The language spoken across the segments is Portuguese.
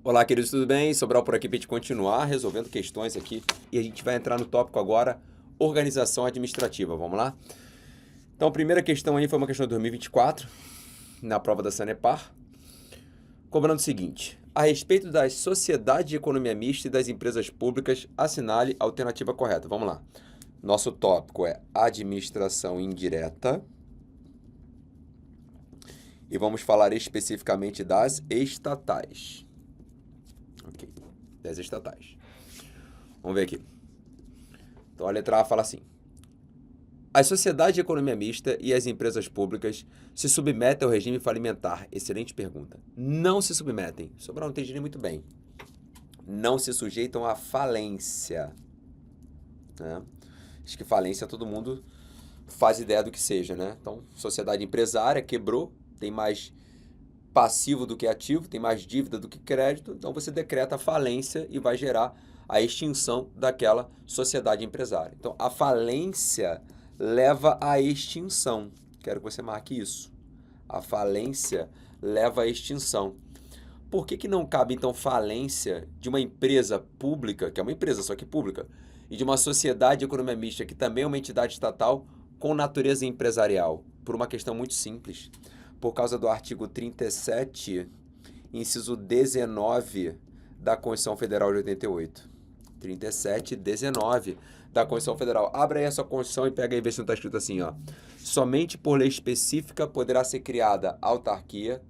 Olá, queridos, tudo bem? Sobral por aqui para a gente continuar resolvendo questões aqui. E a gente vai entrar no tópico agora, organização administrativa. Vamos lá? Então, a primeira questão aí foi uma questão de 2024, na prova da Sanepar, cobrando o seguinte: a respeito das sociedades de economia mista e das empresas públicas, assinale a alternativa correta. Vamos lá. Nosso tópico é administração indireta. E vamos falar especificamente das estatais. Ok, das estatais. Vamos ver aqui. Então a letra A fala assim: as sociedades de economia mista e as empresas públicas se submetem ao regime falimentar. Excelente pergunta. Não se submetem. Sobral, não entendi muito bem. Não se sujeitam à falência. Né? Acho que falência todo mundo faz ideia do que seja, né? Então, sociedade empresária quebrou, tem mais passivo do que ativo, tem mais dívida do que crédito, então você decreta a falência e vai gerar a extinção daquela sociedade empresária. Então, a falência leva à extinção. Quero que você marque isso. A falência leva à extinção. Por que não cabe, então, falência de uma empresa pública, que é uma empresa, só que pública, e de uma sociedade de economia mista, que também é uma entidade estatal com natureza empresarial? Por uma questão muito simples. Por causa do artigo 37, inciso 19 da Constituição Federal de 88. 37, 19 da Constituição Federal. Abra aí a sua Constituição e pega aí e vê se não está escrito assim, ó. Somente por lei específica poderá ser criada autarquia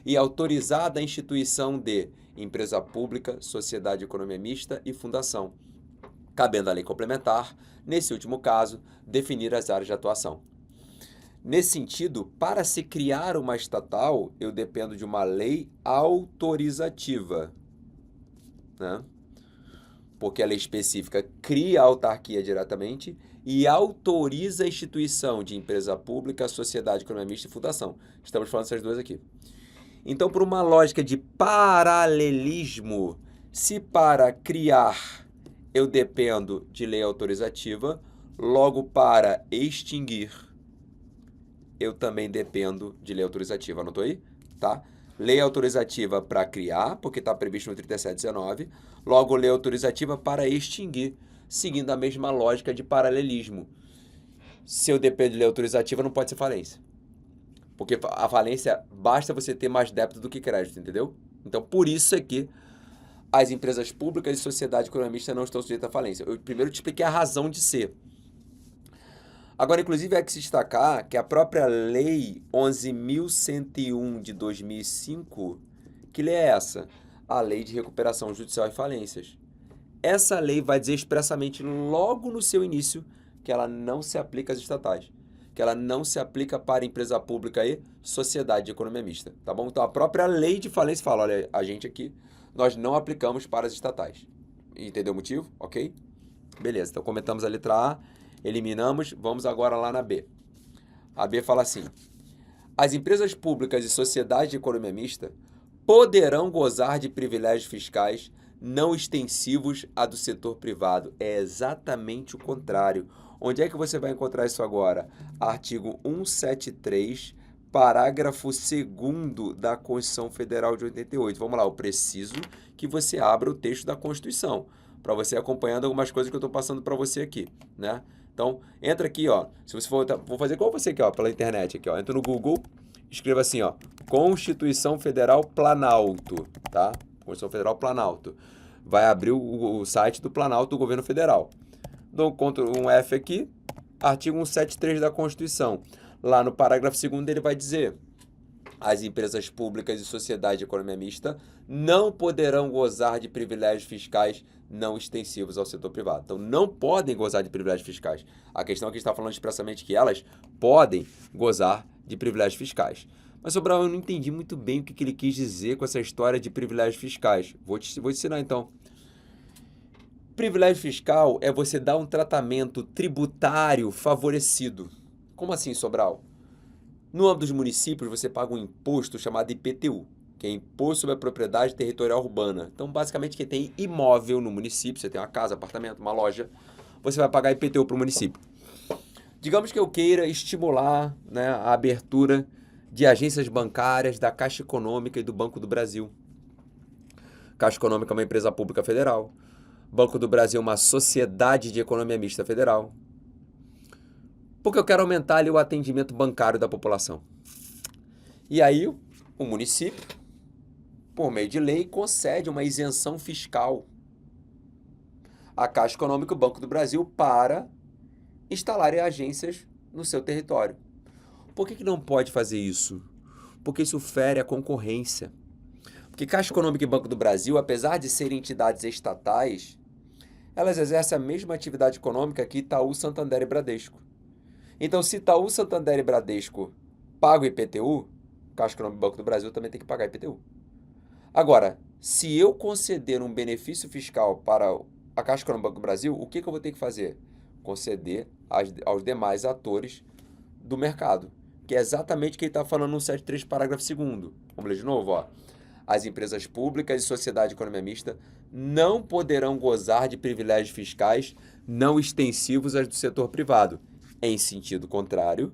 e autorizada a instituição de empresa pública, sociedade de economia mista e fundação, cabendo à lei complementar, nesse último caso, definir as áreas de atuação. Nesse sentido, para se criar uma estatal, eu dependo de uma lei autorizativa, né? Porque a lei específica cria a autarquia diretamente e autoriza a instituição de empresa pública, sociedade econômica mista e fundação. Estamos falando dessas duas aqui. Então, por uma lógica de paralelismo, se para criar eu dependo de lei autorizativa, logo para extinguir eu também dependo de lei autorizativa. Anotou aí? Tá? Lei autorizativa para criar, porque está previsto no 3719. Logo, lei autorizativa para extinguir, seguindo a mesma lógica de paralelismo. Se eu dependo de lei autorizativa, não pode ser falência. Porque a falência, basta você ter mais débito do que crédito, entendeu? Então, por isso é que as empresas públicas e sociedade economista não estão sujeitas à falência. Eu primeiro te expliquei a razão de ser. Agora, inclusive, é que se destacar que a própria Lei 11.101 de 2005, que lei é essa? A Lei de Recuperação Judicial e Falências. Essa lei vai dizer expressamente logo no seu início que ela não se aplica às estatais, que ela não se aplica para empresa pública e sociedade de economia mista, tá bom? Então, a própria Lei de Falência fala, olha, a gente aqui, nós não aplicamos para as estatais. Entendeu o motivo? Ok? Beleza, então comentamos a letra A. Eliminamos, vamos agora lá na B. A B fala assim: as empresas públicas e sociedades de economia mista poderão gozar de privilégios fiscais não extensivos à do setor privado. É exatamente o contrário. Onde é que você vai encontrar isso agora? Artigo 173, parágrafo 2º da Constituição Federal de 88. Vamos lá, eu preciso que você abra o texto da Constituição, para você acompanhando algumas coisas que eu estou passando para você aqui, né? Então, entra aqui, ó. Se você for, vou fazer igual você aqui, ó, pela internet aqui, ó. Entra no Google, escreva assim, ó, Constituição Federal Planalto, tá? Constituição Federal Planalto. Vai abrir o site do Planalto do Governo Federal. Dou um F aqui, artigo 173 da Constituição. Lá no parágrafo 2º ele vai dizer: as empresas públicas e sociedade de economia mista não poderão gozar de privilégios fiscais não extensivos ao setor privado. Então, não podem gozar de privilégios fiscais. A questão aqui está falando expressamente que elas podem gozar de privilégios fiscais. Mas, Sobral, eu não entendi muito bem o que ele quis dizer com essa história de privilégios fiscais. Vou te ensinar, então. Privilégio fiscal é você dar um tratamento tributário favorecido. Como assim, Sobral? No âmbito dos municípios, você paga um imposto chamado IPTU, que é Imposto sobre a Propriedade Territorial Urbana. Então, basicamente, quem tem imóvel no município, você tem uma casa, apartamento, uma loja, você vai pagar IPTU para o município. Digamos que eu queira estimular, né, a abertura de agências bancárias da Caixa Econômica e do Banco do Brasil. Caixa Econômica é uma empresa pública federal. Banco do Brasil é uma sociedade de economia mista federal. Porque eu quero aumentar ali o atendimento bancário da população. E aí, o município, por meio de lei, concede uma isenção fiscal à Caixa Econômica e ao Banco do Brasil para instalarem agências no seu território. Por que não pode fazer isso? Porque isso fere a concorrência. Porque Caixa Econômica e Banco do Brasil, apesar de serem entidades estatais, elas exercem a mesma atividade econômica que Itaú, Santander e Bradesco. Então, se Itaú, Santander e Bradesco pagam IPTU, Caixa Econômica e Banco do Brasil também tem que pagar IPTU. Agora, se eu conceder um benefício fiscal para a Caixa Econômica e Banco do Brasil, o que eu vou ter que fazer? Conceder aos demais atores do mercado, que é exatamente o que ele está falando no 73, parágrafo 2º. Vamos ler de novo, ó. As empresas públicas e sociedade de economia mista não poderão gozar de privilégios fiscais não extensivos aos do setor privado. Em sentido contrário,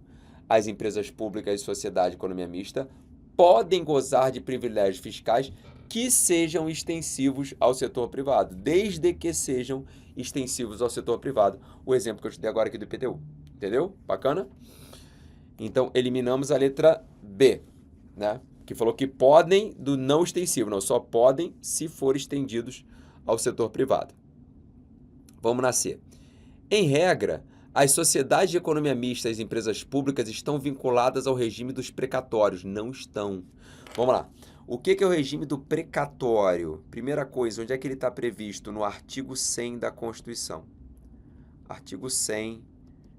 as empresas públicas e sociedade de economia mista podem gozar de privilégios fiscais que sejam extensivos ao setor privado, desde que sejam extensivos ao setor privado. O exemplo que eu te dei agora aqui do IPTU. Entendeu? Bacana? Então, eliminamos a letra B, né? Que falou que podem do não extensivo, não, só podem se for estendidos ao setor privado. Vamos na C. Em regra, as sociedades de economia mista e as empresas públicas estão vinculadas ao regime dos precatórios. Não estão. Vamos lá. O que é o regime do precatório? Primeira coisa, onde é que ele está previsto? No artigo 100 da Constituição. Artigo 100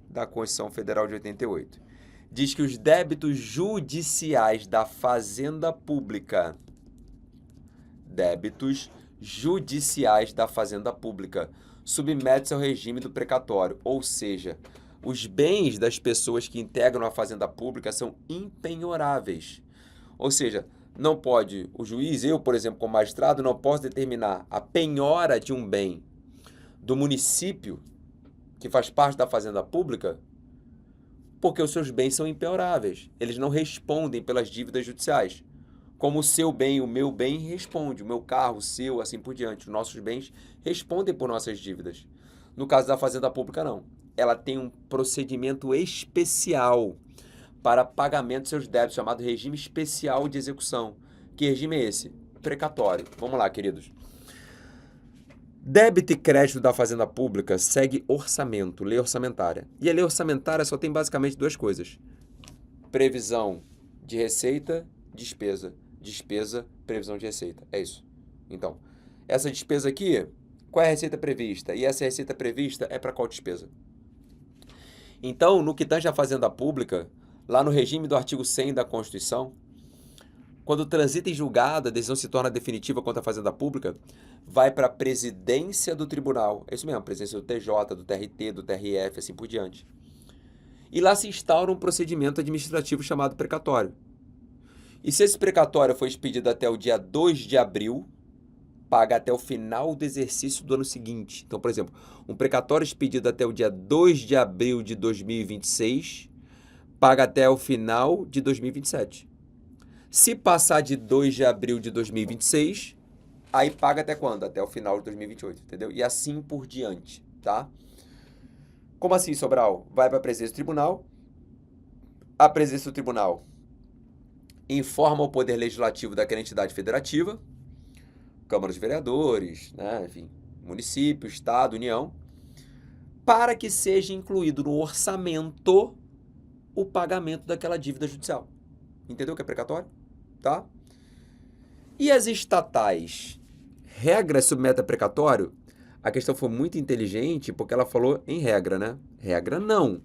da Constituição Federal de 88. Diz que os débitos judiciais da Fazenda Pública, submete-se ao regime do precatório, ou seja, os bens das pessoas que integram a Fazenda Pública são impenhoráveis. Ou seja, não pode, o juiz, eu, por exemplo, como magistrado, não posso determinar a penhora de um bem do município que faz parte da Fazenda Pública, porque os seus bens são impenhoráveis. Eles não respondem pelas dívidas judiciais. Como o seu bem, o meu bem responde, o meu carro, o seu, assim por diante. Os nossos bens respondem por nossas dívidas. No caso da Fazenda Pública, não. Ela tem um procedimento especial para pagamento de seus débitos, chamado regime especial de execução. Que regime é esse? Precatório. Vamos lá, queridos. Débito e crédito da Fazenda Pública segue orçamento, lei orçamentária. E a lei orçamentária só tem basicamente duas coisas. Previsão de receita, despesa. Despesa, previsão de receita. É isso. Então, essa despesa aqui, qual é a receita prevista? E essa receita prevista é para qual despesa? Então, no que tange à Fazenda Pública, lá no regime do artigo 100 da Constituição, quando transita em julgado, a decisão se torna definitiva contra a Fazenda Pública, vai para a presidência do tribunal. É isso mesmo, presidência do TJ, do TRT, do TRF, assim por diante. E lá se instaura um procedimento administrativo chamado precatório. E se esse precatório for expedido até o dia 2 de abril, paga até o final do exercício do ano seguinte. Então, por exemplo, um precatório expedido até o dia 2 de abril de 2026, paga até o final de 2027. Se passar de 2 de abril de 2026, aí paga até quando? Até o final de 2028, entendeu? E assim por diante, tá? Como assim, Sobral? Vai para a presidência do tribunal. A presidência do tribunal informa o poder legislativo daquela entidade federativa, Câmara dos Vereadores, né? Enfim, município, Estado, União, para que seja incluído no orçamento o pagamento daquela dívida judicial. Entendeu o que é precatório? Tá? E as estatais? Regra submete a precatório? A questão foi muito inteligente porque ela falou em regra, né? Regra não.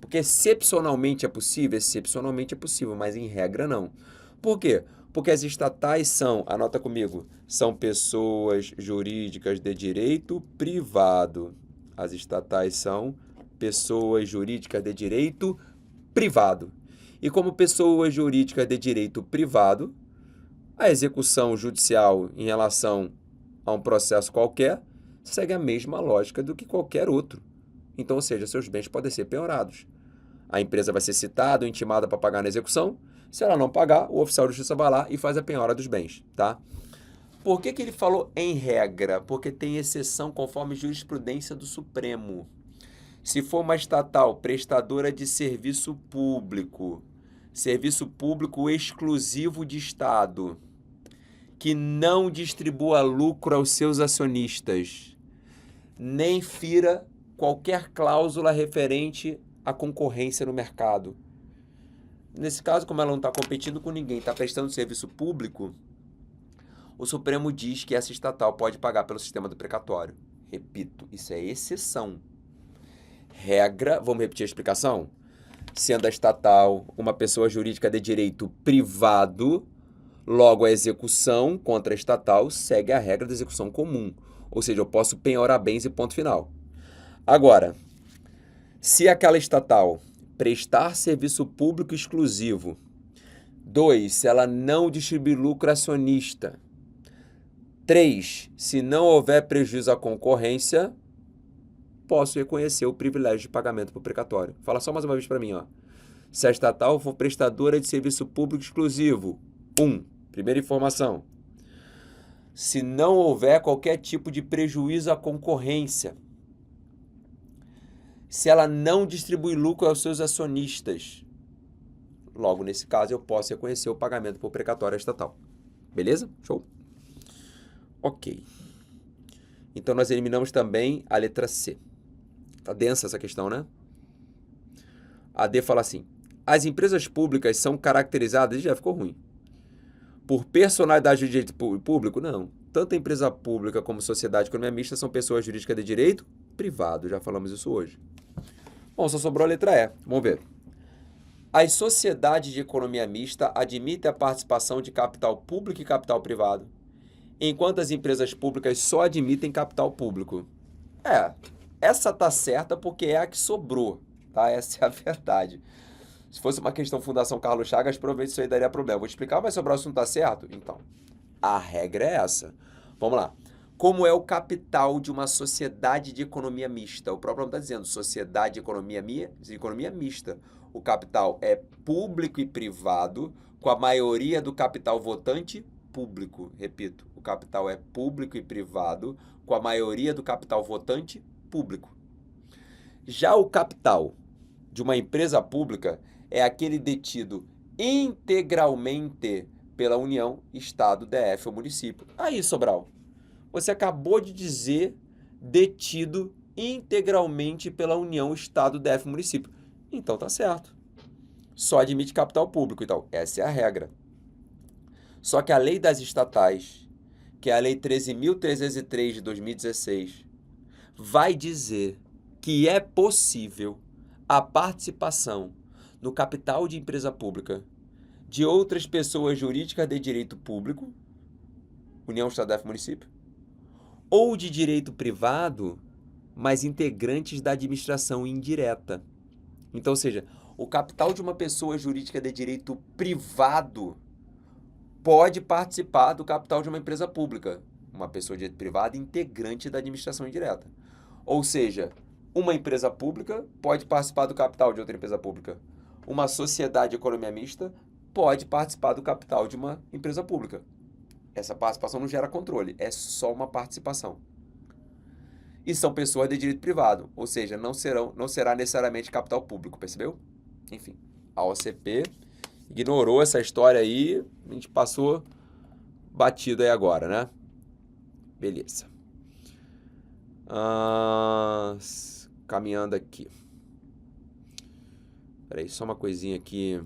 Porque excepcionalmente é possível, mas em regra não. Por quê? Porque as estatais são, anota comigo, são pessoas jurídicas de direito privado. As estatais são pessoas jurídicas de direito privado. E como pessoas jurídicas de direito privado, a execução judicial em relação a um processo qualquer segue a mesma lógica do que qualquer outro. Então, ou seja, seus bens podem ser penhorados. A empresa vai ser citada ou intimada para pagar na execução. Se ela não pagar, o oficial de justiça vai lá e faz a penhora dos bens, tá? Por que ele falou em regra? Porque tem exceção conforme jurisprudência do Supremo. Se for uma estatal prestadora de serviço público exclusivo de Estado, que não distribua lucro aos seus acionistas, nem fira qualquer cláusula referente à concorrência no mercado. Nesse caso, como ela não está competindo com ninguém, está prestando serviço público, o Supremo diz que essa estatal pode pagar pelo sistema do precatório. Repito, isso é exceção. Regra, vamos repetir a explicação? Sendo a estatal uma pessoa jurídica de direito privado, logo a execução contra a estatal segue a regra da execução comum. Ou seja, eu posso penhorar bens e ponto final. Agora, se aquela estatal prestar serviço público exclusivo, 2, se ela não distribuir lucro acionista, 3, se não houver prejuízo à concorrência, posso reconhecer o privilégio de pagamento por precatório. Fala só mais uma vez para mim, ó. Se a estatal for prestadora de serviço público exclusivo, 1, primeira informação. Se não houver qualquer tipo de prejuízo à concorrência, se ela não distribui lucro aos seus acionistas, logo nesse caso eu posso reconhecer o pagamento por precatório estatal. Beleza? Show? Ok. Então nós eliminamos também a letra C. Tá densa essa questão, né? A D fala assim: as empresas públicas são caracterizadas, já ficou ruim, por personalidade de direito público? Não. Tanto a empresa pública como sociedade de economia mista são pessoas jurídicas de direito privado. Já falamos isso hoje. Bom, só sobrou a letra E. Vamos ver. As sociedades de economia mista admitem a participação de capital público e capital privado, enquanto as empresas públicas só admitem capital público. Essa tá certa porque é a que sobrou, tá? Essa é a verdade. Se fosse uma questão Fundação Carlos Chagas, provavelmente isso aí daria problema. Vou te explicar, mas sobre o assunto tá certo? Então, a regra é essa. Vamos lá. Como é o capital de uma sociedade de economia mista? O próprio nome está dizendo, sociedade de economia mista. O capital é público e privado, com a maioria do capital votante público. Repito, o capital é público e privado, com a maioria do capital votante público. Já o capital de uma empresa pública é aquele detido integralmente pela União, Estado, DF ou município. Aí, Sobral, você acabou de dizer detido integralmente pela União, Estado, DF, município. Então tá certo. Só admite capital público. Então, essa é a regra. Só que a lei das estatais, que é a lei 13.303 de 2016, vai dizer que é possível a participação no capital de empresa pública de outras pessoas jurídicas de direito público, União, Estado, DF, município, ou de direito privado, mas integrantes da administração indireta. Então, ou seja, o capital de uma pessoa jurídica de direito privado pode participar do capital de uma empresa pública, uma pessoa de direito privado integrante da administração indireta. Ou seja, uma empresa pública pode participar do capital de outra empresa pública. Uma sociedade de economia mista pode participar do capital de uma empresa pública. Essa participação não gera controle, é só uma participação. E são pessoas de direito privado, ou seja, não será necessariamente capital público, percebeu? Enfim, a OCP ignorou essa história aí, a gente passou batido aí agora, né? Beleza. Caminhando aqui. Peraí, só uma coisinha aqui.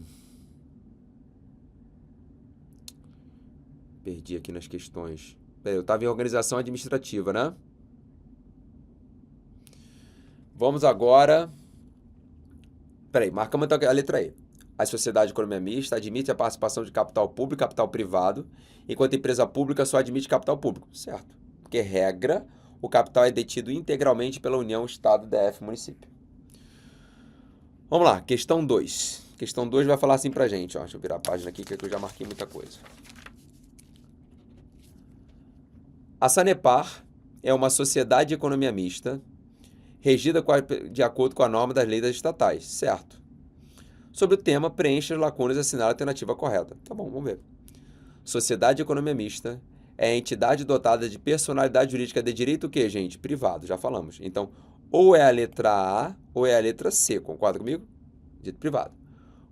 Perdi aqui nas questões. Peraí, eu estava em organização administrativa, né? Vamos agora... Peraí, marcamos então a letra E. A sociedade de economia mista admite a participação de capital público e capital privado, enquanto a empresa pública só admite capital público. Certo. Porque, regra, o capital é detido integralmente pela União, Estado, DF, município. Vamos lá, questão 2. Questão 2 vai falar assim pra gente, ó. Deixa eu virar a página aqui, que eu já marquei muita coisa. A Sanepar é uma sociedade de economia mista, regida de acordo com a norma das leis estatais, certo? Sobre o tema, preencha as lacunas e assinala a alternativa correta. Tá bom, vamos ver. Sociedade de economia mista é a entidade dotada de personalidade jurídica de direito o quê, gente? Privado, já falamos. Então, ou é a letra A ou é a letra C, concorda comigo? Dito privado.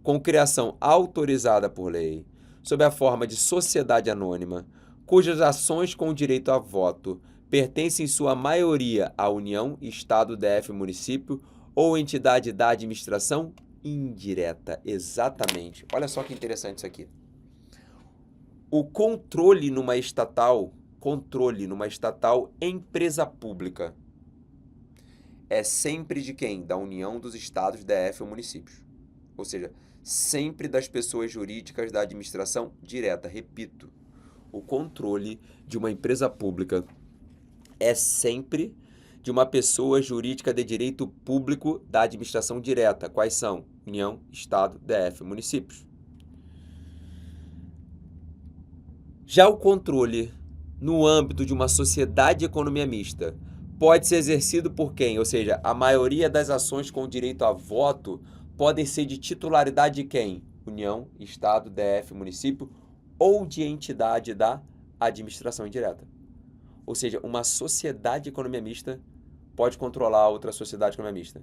Com criação autorizada por lei, sob a forma de sociedade anônima, cujas ações com direito a voto pertencem em sua maioria à União, Estado, DF, município ou entidade da administração indireta. Exatamente. Olha só que interessante isso aqui. O controle numa estatal, empresa pública, é sempre de quem? Da União dos Estados, DF ou municípios. Ou seja, sempre das pessoas jurídicas da administração direta. Repito, o controle de uma empresa pública é sempre de uma pessoa jurídica de direito público da administração direta. Quais são? União, Estado, DF, municípios. Já o controle no âmbito de uma sociedade de economia mista pode ser exercido por quem? Ou seja, a maioria das ações com direito a voto podem ser de titularidade de quem? União, Estado, DF, município ou de entidade da administração indireta. Ou seja, uma sociedade de economia mista pode controlar outra sociedade de economia mista.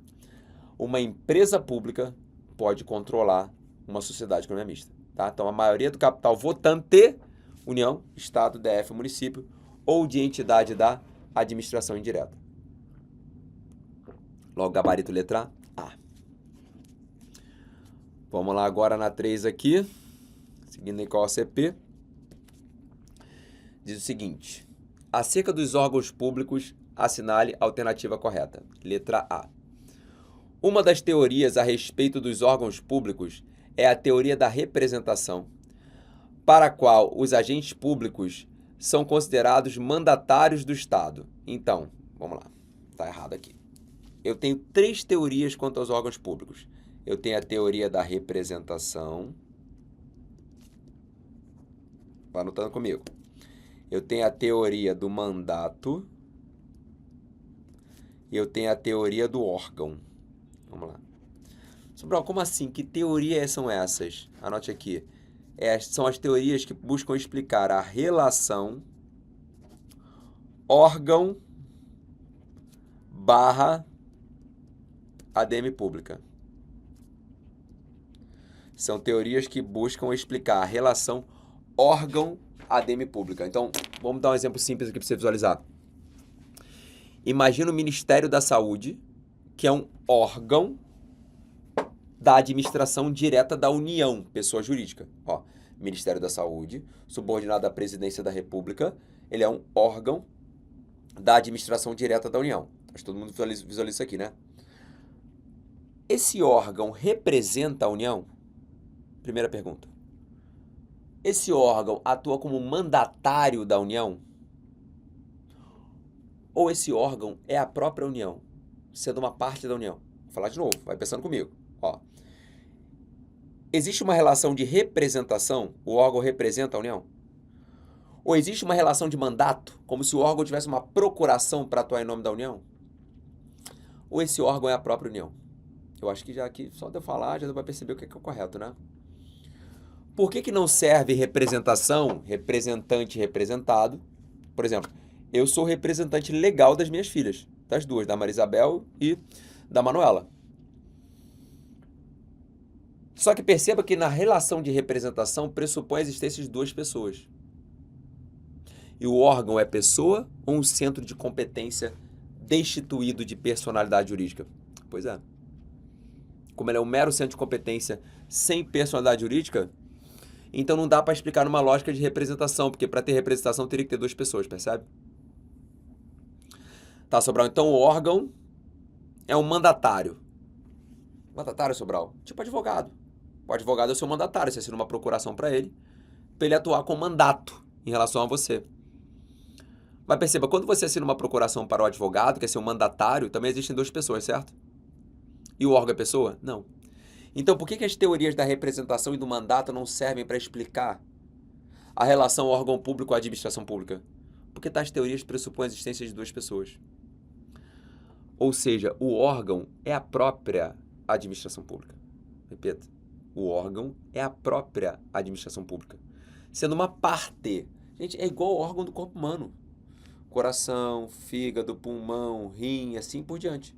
Uma empresa pública pode controlar uma sociedade de economia mista. Tá? Então, a maioria do capital votante, União, Estado, DF, município ou de entidade da administração indireta. Logo, gabarito letra A. Vamos lá agora na 3 aqui, seguindo aí com a OCP. Diz o seguinte: acerca dos órgãos públicos, assinale a alternativa correta. Letra A. Uma das teorias a respeito dos órgãos públicos é a teoria da representação, para a qual os agentes públicos são considerados mandatários do Estado. Então, vamos lá, está errado aqui. Eu tenho 3 teorias quanto aos órgãos públicos. Eu tenho a teoria da representação. Vai anotando comigo. Eu tenho a teoria do mandato. E eu tenho a teoria do órgão. Vamos lá. Sobral, como assim? Que teorias são essas? Anote aqui. São as teorias que buscam explicar a relação órgão/ADM pública. São teorias que buscam explicar a relação órgão-ADM pública. Então, vamos dar um exemplo simples aqui para você visualizar. Imagina o Ministério da Saúde, que é um órgão da administração direta da União, pessoa jurídica. Ó, Ministério da Saúde, subordinado à Presidência da República, ele é um órgão da administração direta da União. Acho que todo mundo visualiza isso aqui, né? Esse órgão representa a União? Primeira pergunta. Esse órgão atua como mandatário da União? Ou esse órgão é a própria União, sendo uma parte da União? Vou falar de novo, vai pensando comigo. Ó. Existe uma relação de representação? O órgão representa a União? Ou existe uma relação de mandato, como se o órgão tivesse uma procuração para atuar em nome da União? Ou esse órgão é a própria União? Eu acho que já aqui, só de eu falar, já vai perceber o que é o correto, né? Por que não serve representação, representante, representado? Por exemplo, eu sou representante legal das minhas filhas, das duas, da Maria Isabel e da Manuela. Só que perceba que na relação de representação pressupõe a existência de 2 pessoas. E o órgão é pessoa ou um centro de competência destituído de personalidade jurídica? Pois é. Como ele é um mero centro de competência sem personalidade jurídica, então não dá para explicar numa lógica de representação, porque para ter representação teria que ter 2 pessoas, percebe? Tá, Sobral? Então o órgão é um mandatário. Mandatário, Sobral? Tipo advogado. O advogado é o seu mandatário, você assina uma procuração para ele atuar com mandato em relação a você. Mas perceba, quando você assina uma procuração para o advogado, que é seu mandatário, também existem 2 pessoas, certo? E o órgão é pessoa? Não. Então, por que as teorias da representação e do mandato não servem para explicar a relação órgão público à administração pública? Porque tais teorias pressupõem a existência de 2 pessoas. Ou seja, o órgão é a própria administração pública. Repito, o órgão é a própria administração pública, sendo uma parte Gente, é igual ao órgão do corpo humano. Coração, fígado, pulmão, rim, assim por diante.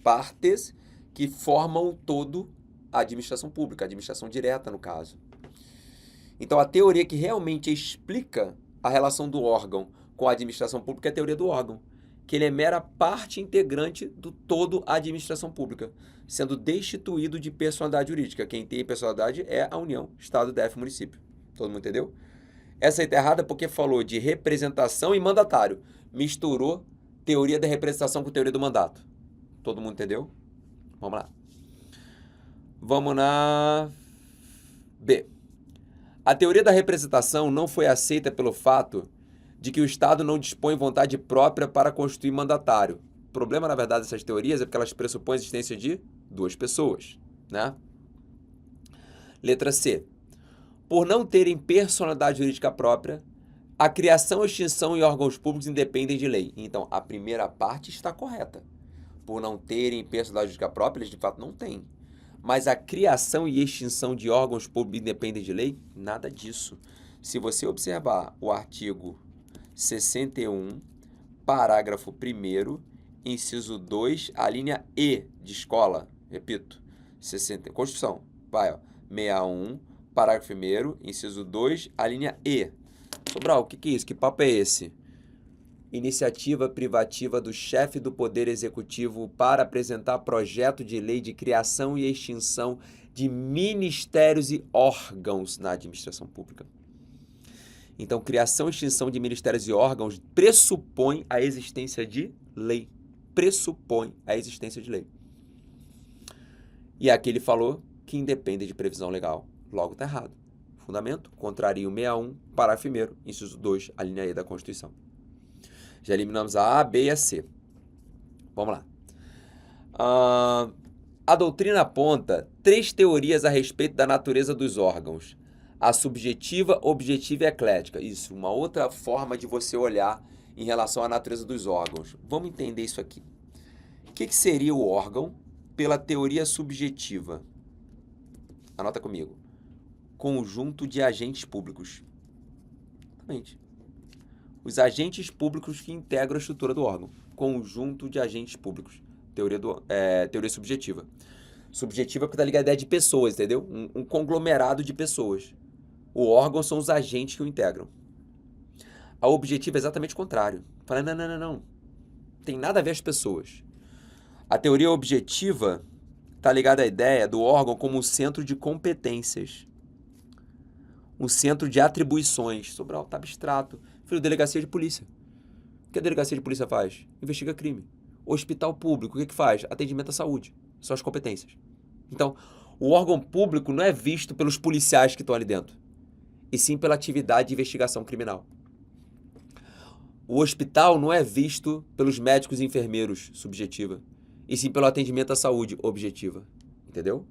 Partes que formam todo a administração pública, a administração direta, no caso. Então, a teoria que realmente explica a relação do órgão com a administração pública é a teoria do órgão, que ele é mera parte integrante do todo a administração pública, sendo destituído de personalidade jurídica. Quem tem personalidade é a União, Estado, DF, município. Todo mundo entendeu? Essa aí tá errada porque falou de representação e mandatário. Misturou teoria da representação com teoria do mandato. Todo mundo entendeu? Vamos lá. Vamos na B. A teoria da representação não foi aceita pelo fato de que o Estado não dispõe vontade própria para constituir mandatário. O problema, na verdade, dessas teorias é porque elas pressupõem a existência de duas pessoas, né? Letra C. Por não terem personalidade jurídica própria, a criação e extinção em órgãos públicos independem de lei. Então, a primeira parte está correta. Por não terem personalidade jurídica própria, eles de fato não têm. Mas a criação e extinção de órgãos públicos independem de lei? Nada disso. Se você observar o artigo 61, parágrafo 1º, inciso 2, a linha E de escola, repito, 60, Constituição, vai, ó, 61, parágrafo 1º, inciso 2, a linha E. Sobral, o que é isso? Que papo é esse? Iniciativa privativa do chefe do Poder Executivo para apresentar projeto de lei de criação e extinção de ministérios e órgãos na administração pública. Então, criação e extinção de ministérios e órgãos pressupõe a existência de lei. Pressupõe a existência de lei. E aqui ele falou que independe de previsão legal. Logo está errado. Fundamento, contraria o 61, parágrafo 1º, inciso 2, a linha E da Constituição. Já eliminamos a A, B e a C. Vamos lá. A doutrina aponta 3 teorias a respeito da natureza dos órgãos. A subjetiva, objetiva e eclética. Isso, uma outra forma de você olhar em relação à natureza dos órgãos. Vamos entender isso aqui. O que seria o órgão pela teoria subjetiva? Anota comigo. Conjunto de agentes públicos. Exatamente. Os agentes públicos que integram a estrutura do órgão. Conjunto de agentes públicos. Teoria subjetiva. Subjetiva porque está ligada à ideia de pessoas, entendeu? Um conglomerado de pessoas. O órgão são os agentes que o integram. A objetiva é exatamente o contrário. Fala, não. Tem nada a ver as pessoas. A teoria objetiva está ligada à ideia do órgão como um centro de competências. Um centro de atribuições. Sobral, tá abstrato. Filho, delegacia de polícia. O que a delegacia de polícia faz? Investiga crime. Hospital público, o que faz? Atendimento à saúde. São as competências. Então, o órgão público não é visto pelos policiais que estão ali dentro, e sim pela atividade de investigação criminal. O hospital não é visto pelos médicos e enfermeiros, subjetiva, e sim pelo atendimento à saúde, objetiva. Entendeu?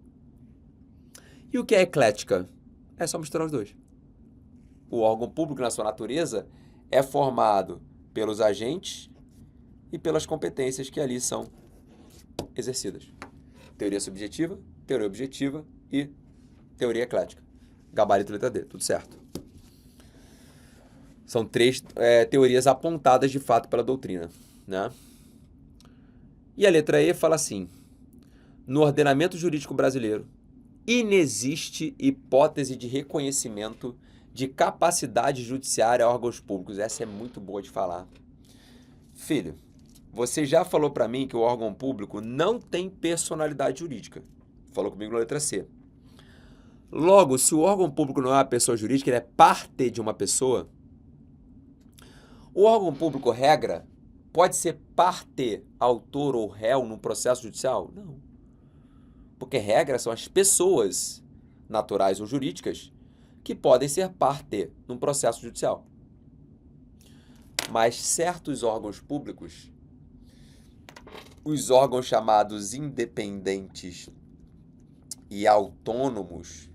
E o que é eclética? É só misturar os dois. O órgão público, na sua natureza, é formado pelos agentes e pelas competências que ali são exercidas. Teoria subjetiva, teoria objetiva e teoria eclética. Gabarito letra D, tudo certo. São 3 teorias apontadas de fato pela doutrina, né? E a letra E fala assim: no ordenamento jurídico brasileiro, inexiste hipótese de reconhecimento de capacidade judiciária a órgãos públicos. Essa é muito boa de falar. Filho, você já falou para mim que o órgão público não tem personalidade jurídica. Falou comigo na letra C. Logo, se o órgão público não é uma pessoa jurídica, ele é parte de uma pessoa, o órgão público, regra, pode ser parte, autor ou réu num processo judicial? Não. Porque regra são as pessoas naturais ou jurídicas que podem ser parte num processo judicial. Mas certos órgãos públicos, os órgãos chamados independentes e autônomos,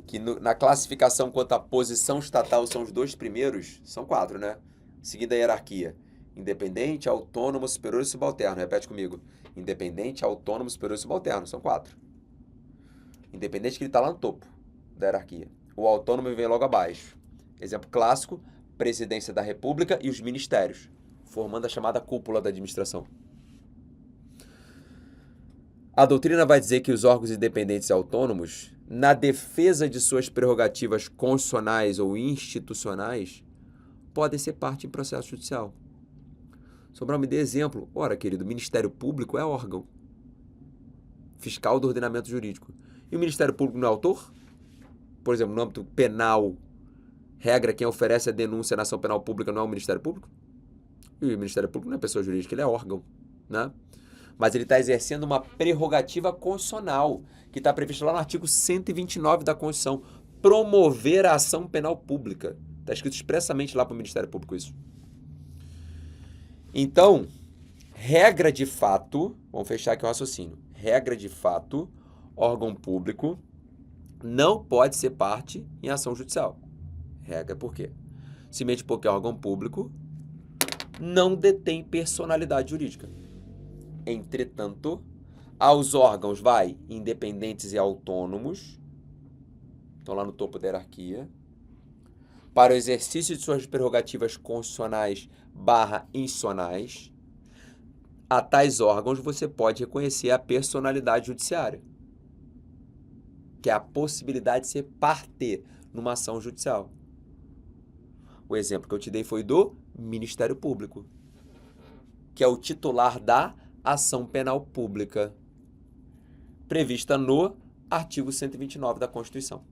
que na classificação quanto à posição estatal são os 2 primeiros, são 4, né? Seguindo a hierarquia: independente, autônomo, superior e subalterno. Repete comigo: independente, autônomo, superior e subalterno. São 4. Independente que ele está lá no topo da hierarquia. O autônomo vem logo abaixo. Exemplo clássico, Presidência da República e os ministérios, formando a chamada cúpula da administração. A doutrina vai dizer que os órgãos independentes e autônomos, na defesa de suas prerrogativas constitucionais ou institucionais, podem ser parte em processo judicial. Sobral, me dê exemplo. Ora, querido, o Ministério Público é órgão fiscal do ordenamento jurídico. E o Ministério Público não é autor? Por exemplo, no âmbito penal, regra, quem oferece a denúncia na ação penal pública não é o Ministério Público? E o Ministério Público não é pessoa jurídica, ele é órgão, né? Mas ele está exercendo uma prerrogativa constitucional, que está prevista lá no artigo 129 da Constituição, promover a ação penal pública. Está escrito expressamente lá para o Ministério Público isso. Então, regra de fato, vamos fechar aqui o raciocínio, regra de fato, órgão público não pode ser parte em ação judicial. Regra por quê? Simplesmente porque órgão público não detém personalidade jurídica. Entretanto, aos órgãos independentes e autônomos, estão lá no topo da hierarquia, para o exercício de suas prerrogativas constitucionais / institucionais, a tais órgãos você pode reconhecer a personalidade judiciária, que é a possibilidade de ser parte numa ação judicial. O exemplo que eu te dei foi do Ministério Público, que é o titular da ação penal pública, prevista no artigo 129 da Constituição.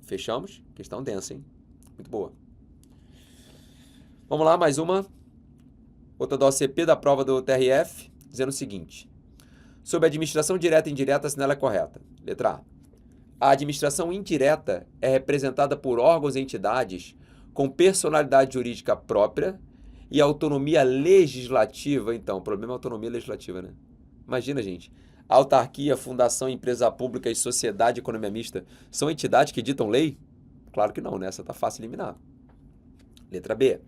Fechamos? Questão densa, hein? Muito boa. Vamos lá, mais uma. Outra da OCP, da prova do TRF, dizendo o seguinte. Sobre a administração direta e indireta, assinala a correta. Letra A. A administração indireta é representada por órgãos e entidades com personalidade jurídica própria e autonomia legislativa. Então, o problema é a autonomia legislativa, né? Imagina, gente. Autarquia, fundação, empresa pública e sociedade de economia mista são entidades que ditam lei? Claro que não, né? Essa tá fácil de eliminar. Letra B.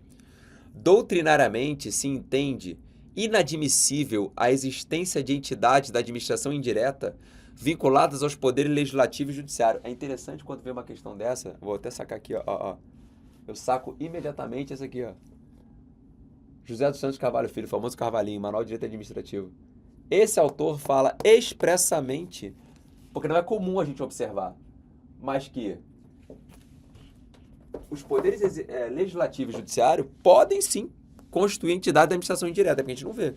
Doutrinariamente se entende inadmissível a existência de entidades da administração indireta vinculadas aos poderes legislativo e judiciário. É interessante quando vê uma questão dessa, vou até sacar aqui, ó. Eu saco imediatamente essa aqui, ó. José dos Santos Carvalho Filho, famoso Carvalhinho, Manual de Direito Administrativo. Esse autor fala expressamente, porque não é comum a gente observar, mas que os poderes legislativo e judiciário podem sim constituir entidade da administração indireta, porque a gente não vê.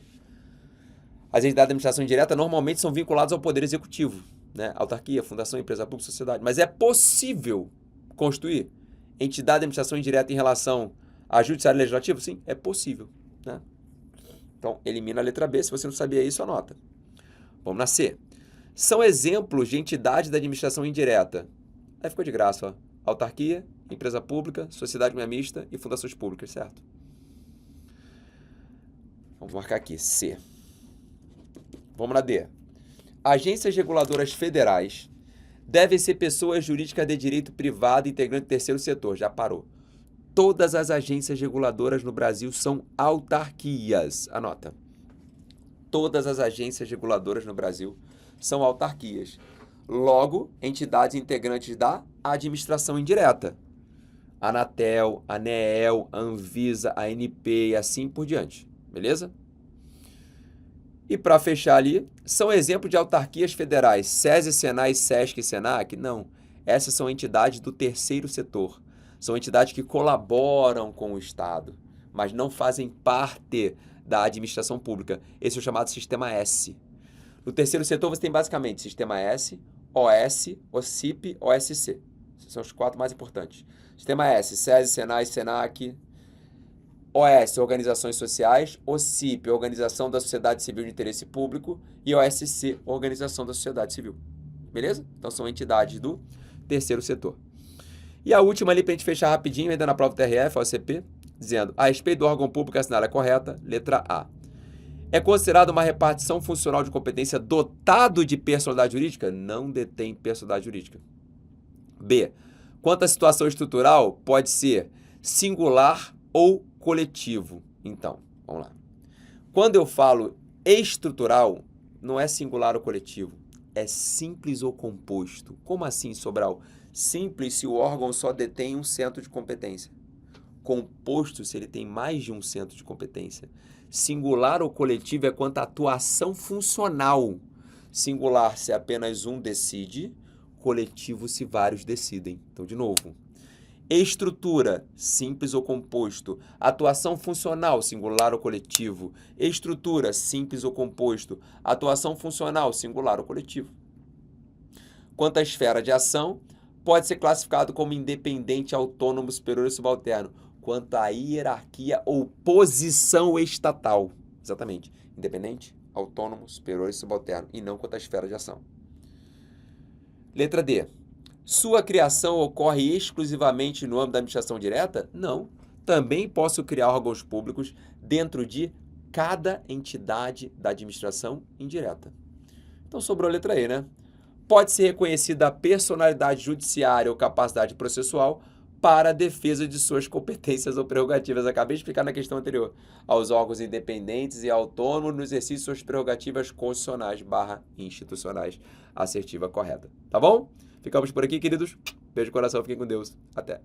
As entidades da administração indireta normalmente são vinculadas ao poder executivo, né? Autarquia, fundação, empresa pública, sociedade. Mas é possível constituir entidade da administração indireta em relação a judiciário e legislativo? Sim, é possível, né? Então, elimina a letra B. Se você não sabia isso, anota. Vamos na C. São exemplos de entidade da administração indireta. Aí ficou de graça, ó. Autarquia, empresa pública, sociedade mista e fundações públicas, certo? Vamos marcar aqui, C. Vamos na D. Agências reguladoras federais devem ser pessoas jurídicas de direito privado integrante do terceiro setor. Já parou. Todas as agências reguladoras no Brasil são autarquias. Anota. Todas as agências reguladoras no Brasil são autarquias. Logo, entidades integrantes da administração indireta. Anatel, ANEEL, Anvisa, ANP e assim por diante. Beleza? E para fechar ali, são exemplos de autarquias federais. SESI, SENAI, SESC e SENAC? Não. Essas são entidades do terceiro setor. São entidades que colaboram com o Estado, mas não fazem parte da administração pública. Esse é o chamado Sistema S. No terceiro setor você tem basicamente Sistema S, OS, OCIP, OSC. Esses são os 4 mais importantes. Sistema S, SESI, SENAI, SENAC. OS, Organizações Sociais. OCIP, Organização da Sociedade Civil de Interesse Público. E OSC, Organização da Sociedade Civil. Beleza? Então são entidades do terceiro setor. E a última ali, para a gente fechar rapidinho, ainda na prova do TRF, a OCP, dizendo, a respeito do órgão público, assinala a correta, letra A. É considerado uma repartição funcional de competência dotado de personalidade jurídica? Não detém personalidade jurídica. B. Quanto à situação estrutural, pode ser singular ou coletivo. Então, vamos lá. Quando eu falo estrutural, não é singular ou coletivo, é simples ou composto. Como assim, Sobral? Simples se o órgão só detém um centro de competência. Composto se ele tem mais de um centro de competência. Singular ou coletivo é quanto à atuação funcional. Singular se apenas um decide, coletivo se vários decidem. Então, de novo. Estrutura, simples ou composto. Atuação funcional, singular ou coletivo. Estrutura, simples ou composto. Atuação funcional, singular ou coletivo. Quanto à esfera de ação, pode ser classificado como independente, autônomo, superior e subalterno. Quanto à hierarquia ou posição estatal. Exatamente. Independente, autônomo, superior e subalterno. E não quanto à esfera de ação. Letra D. Sua criação ocorre exclusivamente no âmbito da administração direta? Não. Também posso criar órgãos públicos dentro de cada entidade da administração indireta. Então sobrou a letra E, né? Pode ser reconhecida a personalidade judiciária ou capacidade processual para a defesa de suas competências ou prerrogativas. Acabei de explicar na questão anterior. Aos órgãos independentes e autônomos no exercício de suas prerrogativas constitucionais/institucionais. Assertiva correta. Tá bom? Ficamos por aqui, queridos. Beijo no coração, fiquem com Deus. Até.